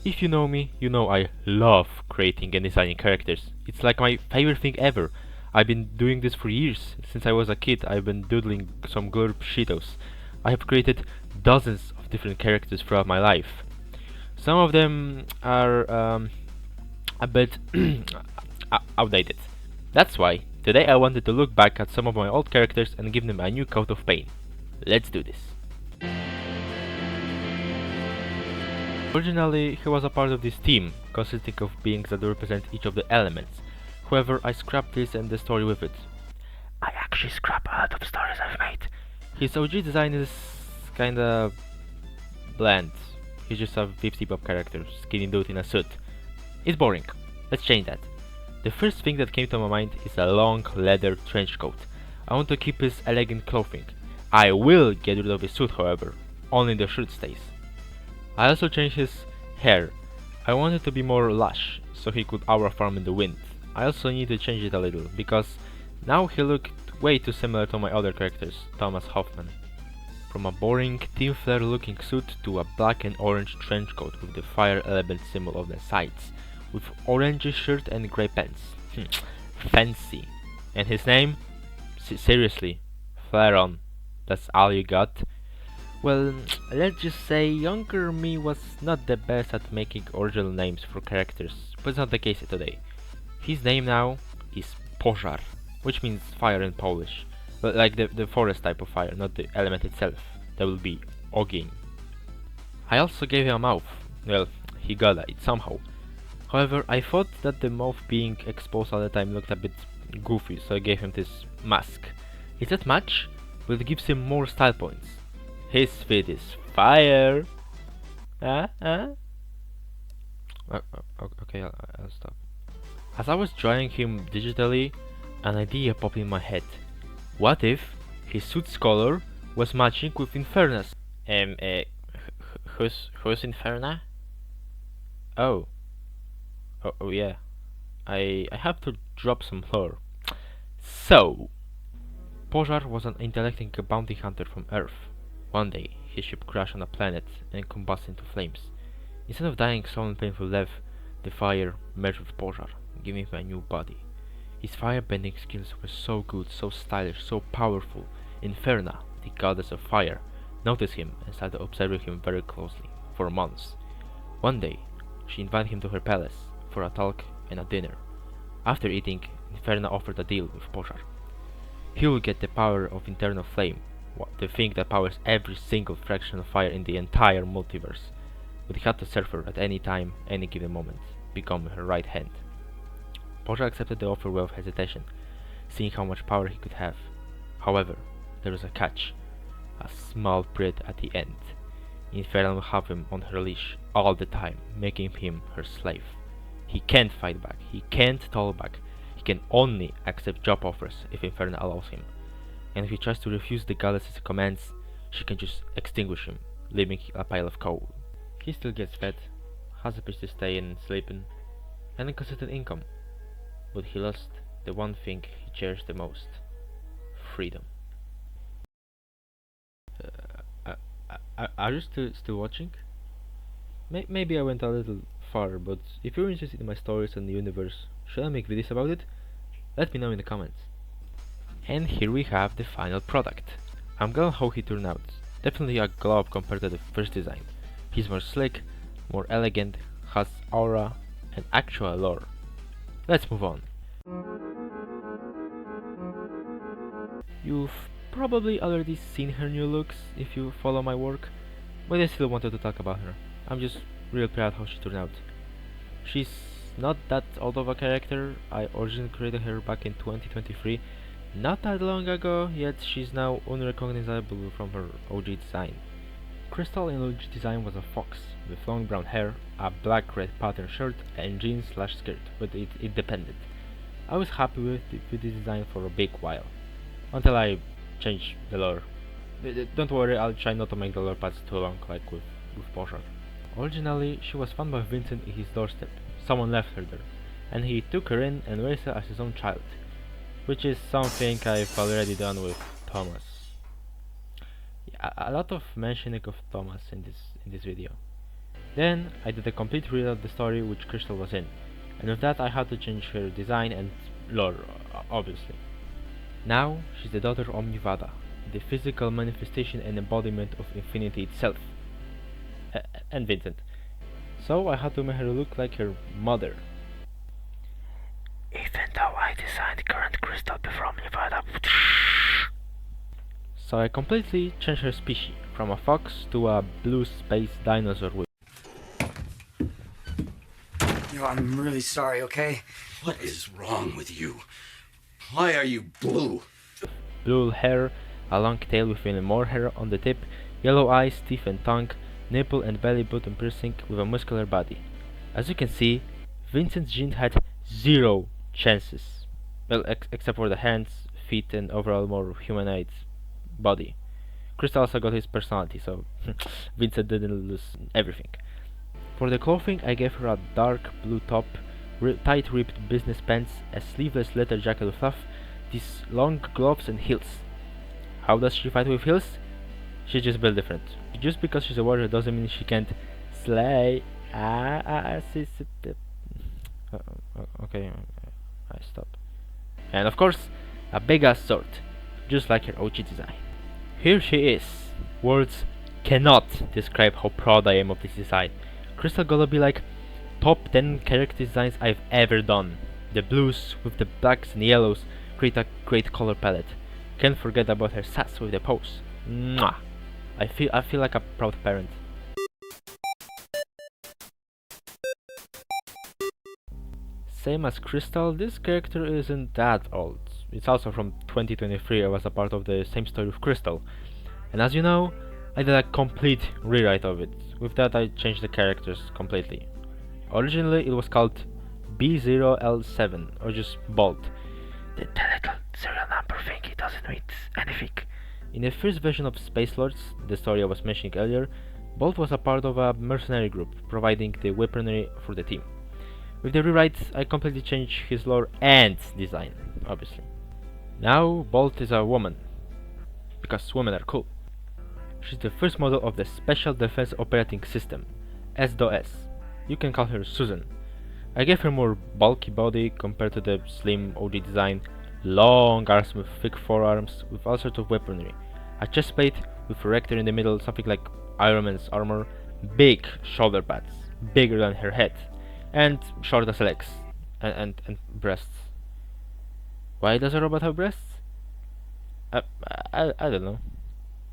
If you know me, you know I love creating and designing characters. It's like my favorite thing ever. I've been doing this for years. Since I was a kid, I've been doodling some glurp shitos. I have created dozens of different characters throughout my life. Some of them are a bit outdated. That's why today I wanted to look back at some of my old characters and give them a new coat of paint. Let's do this. Originally, he was a part of this team, consisting of beings that represent each of the elements. However, I scrapped this and the story with it. I actually scrap a lot of stories I've made. His OG design is kinda bland. He's just a 50 pop character, skinny dude in a suit. It's boring. Let's change that. The first thing that came to my mind is a long leather trench coat. I want to keep his elegant clothing. I will get rid of his suit, however. Only the shirt stays. I also changed his hair. I want it to be more lush, so he could aura farm in the wind. I also need to change it a little, because now he looked way too similar to my other characters, Thomas Hoffman. From a boring, Team Flare looking suit to a black and orange trench coat with the fire element symbol on the sides, with orange shirt and grey pants. Fancy. And his name? Seriously, Flare on. That's all you got? Well, let's just say younger me was not the best at making original names for characters, but it's not the case today. His name now is Pożar, which means fire in Polish. But like the forest type of fire, not the element itself. That will be ogień. I also gave him a mouth. Well, he got it somehow. However, I thought that the mouth being exposed all the time looked a bit goofy, so I gave him this mask. It's not much, but it gives him more style points. His feet is fire. Okay, I'll stop. As I was drawing him digitally, an idea popped in my head. What if his suit's color was matching with Inferna's? Who's Inferna? Oh. Oh yeah. I have to drop some lore. So, Pożar was an intellecting bounty hunter from Earth. One day, his ship crashed on a planet and combusted into flames. Instead of dying slow and painful death, the fire merged with Pożar, giving him a new body. His fire-bending skills were so good, so stylish, so powerful. Inferna, the goddess of fire, noticed him and started observing him very closely, for months. One day, she invited him to her palace, for a talk and a dinner. After eating, Inferna offered a deal with Pożar. He will get the power of internal flame, the thing that powers every single fraction of fire in the entire multiverse, but he had to serve her at any time, any given moment, becoming her right hand. Pożar accepted the offer without hesitation, seeing how much power he could have. However, there was a catch, a small bit at the end. Inferno will have him on her leash all the time, making him her slave. He can't fight back, he can't talk back, he can only accept job offers if Inferno allows him. And if he tries to refuse the goddess's commands, she can just extinguish him, leaving a pile of coal. He still gets fed, has a place to stay in and sleep in, and a consistent income. But he lost the one thing he cherished the most: freedom. Are you still watching? Maybe I went a little far, but if you're interested in my stories and the universe, should I make videos about it? Let me know in the comments. And here we have the final product. I'm glad how he turned out. Definitely a glow up compared to the first design. He's more slick, more elegant, has aura and actual lore. Let's move on. You've probably already seen her new looks if you follow my work, but I still wanted to talk about her. I'm just real proud how she turned out. She's not that old of a character. I originally created her back in 2023, not that long ago, yet she's now unrecognizable from her OG design. Crystal in OG design was a fox, with long brown hair, a black-red pattern shirt and jeans/skirt, but it independent. I was happy with this design for a big while, until I changed the lore. Don't worry, I'll try not to make the lore paths too long like with Pożar. Originally, she was found by Vincent in his doorstep. Someone left her there, and he took her in and raised her as his own child, which is something I've already done with Thomas. A lot of mentioning of Thomas in this video. Then I did a complete read of the story which Crystal was in, and with that I had to change her design and lore, obviously. Now she's the daughter of Omnivada, the physical manifestation and embodiment of infinity itself, and Vincent. So I had to make her look like her mother. Even though I designed current Crystal before Omnivada. So I completely changed her species, from a fox to a blue space dinosaur with I'm really sorry, okay? What is wrong with you? Why are you blue? blue hair, a long tail with even more hair on the tip, yellow eyes, teeth and tongue, nipple and belly button piercing with a muscular body. As you can see, Vincent's gene had zero chances. Well, except for the hands, feet and overall more humanoid body. Crystal also got his personality, so Vincent didn't lose everything. For the clothing, I gave her a dark blue top, tight ripped business pants, a sleeveless leather jacket with fluff, these long gloves and heels. How does she fight with heels? She's just built different. Just because she's a warrior doesn't mean she can't slay. Okay, I stop. And of course, a big ass sword, just like her OG design. Here she is. Words cannot describe how proud I am of this design. Crystal gotta be like top 10 character designs I've ever done. The blues with the blacks and yellows create a great color palette. Can't forget about her sass with the pose. Mwah! I feel like a proud parent. Same as Crystal, this character isn't that old. It's also from 2023. I was a part of the same story with Crystal. And as you know, I did a complete rewrite of it. With that I changed the characters completely. Originally it was called B0L7, or just Bolt. The little serial number thingy doesn't mean anything. In the first version of Space Lords, the story I was mentioning earlier, Bolt was a part of a mercenary group, providing the weaponry for the team. With the rewrite, I completely changed his lore and design, obviously. Now Bolt is a woman, because women are cool. She's the first model of the Special Defense Operating System, SDOS. You can call her Susan. I gave her more bulky body compared to the slim OG design, long arms with thick forearms with all sorts of weaponry, a chest plate with a rector in the middle, something like Iron Man's armor, big shoulder pads, bigger than her head, and short as legs, and breasts. Why does a robot have breasts? I don't know.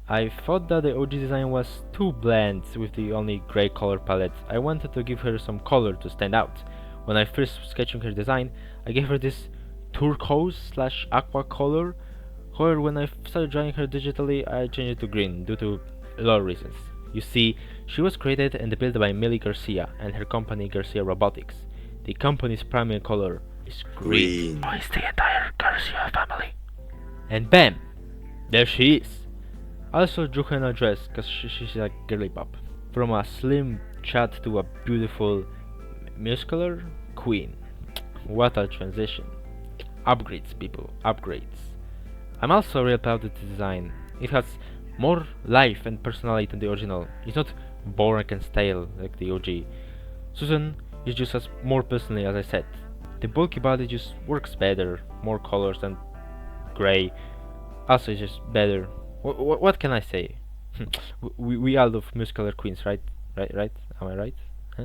I thought that the OG design was too bland with the only grey color palette. I wanted to give her some color to stand out. When I first sketching her design, I gave her this turquoise slash aqua color. However, when I started drawing her digitally, I changed it to green due to lore reasons. You see, she was created and built by Millie Garcia and her company Garcia Robotics. The company's primary color is green. Oh, it's the entire Garcia family. And bam! There she is! I also drew her in a dress cause she's a girly pop. From a slim chat to a beautiful muscular queen. What a transition. Upgrades, people, upgrades. I'm also real proud of the design. It has more life and personality than the original. It's not boring and stale like the OG. Susan is just as more personally, as I said. The bulky body just works better, more colors and grey. Also, it's just better. What can I say? we all love muscular queens, right? Right? Am I right? Huh?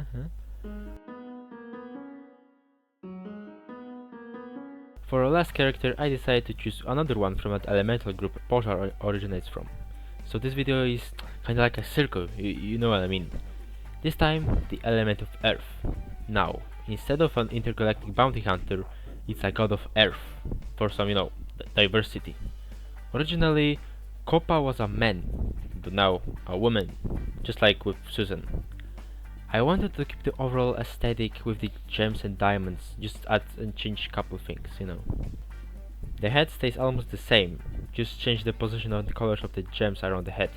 For our last character, I decided to choose another one from that elemental group Portal originates from. So this video is kinda like a circle, you know what I mean. This time, the element of Earth. Now, instead of an intergalactic bounty hunter, it's a god of Earth, for some, diversity. Originally, Copa was a man, but now a woman, just like with Susan. I wanted to keep the overall aesthetic with the gems and diamonds, just add and change couple things, The head stays almost the same, just change the position of the colors of the gems around the head.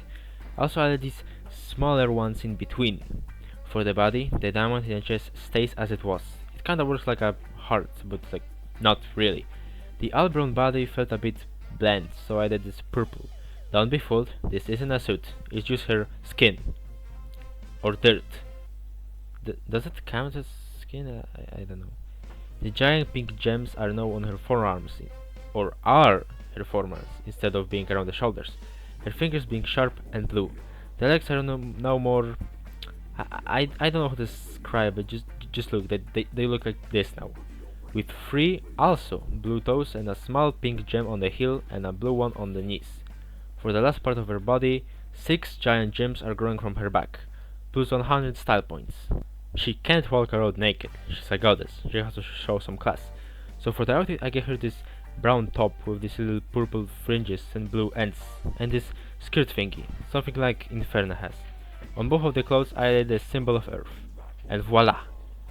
Also added these smaller ones in between. For the body, the diamond in the chest stays as it was. It kinda works like a heart, but like, not really. The all brown body felt a bit bland, so I did this purple. Don't be fooled, this isn't a suit, it's just her skin. Or dirt. Does it count as skin? I don't know. The giant pink gems are now on her forearms, or are her forearms, instead of being around the shoulders. Her fingers being sharp and blue. The legs are now more. I don't know how to describe it. Just look. They look like this now, with three also blue toes and a small pink gem on the heel and a blue one on the knees. For the last part of her body, 6 giant gems are growing from her back, plus 100 style points. She can't walk around naked, she's a goddess, she has to show some class. So for the outfit I gave her this brown top with these little purple fringes and blue ends, and this skirt thingy, something like Inferno has. On both of the clothes I added a symbol of Earth. And voila!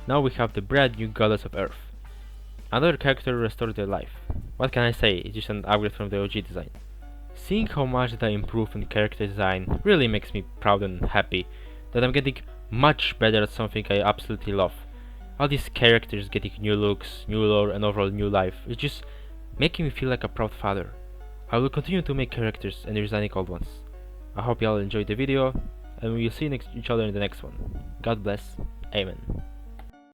Now we have the brand new goddess of Earth. Another character restored their life. What can I say, it's just an upgrade from the OG design. Seeing how much they improved in character design really makes me proud and happy that I'm getting much better at something I absolutely love. All these characters getting new looks, new lore and overall new life is just making me feel like a proud father. I will continue to make characters and redesigning old ones. I hope you all enjoyed the video and we will see each other in the next one. God bless. Amen.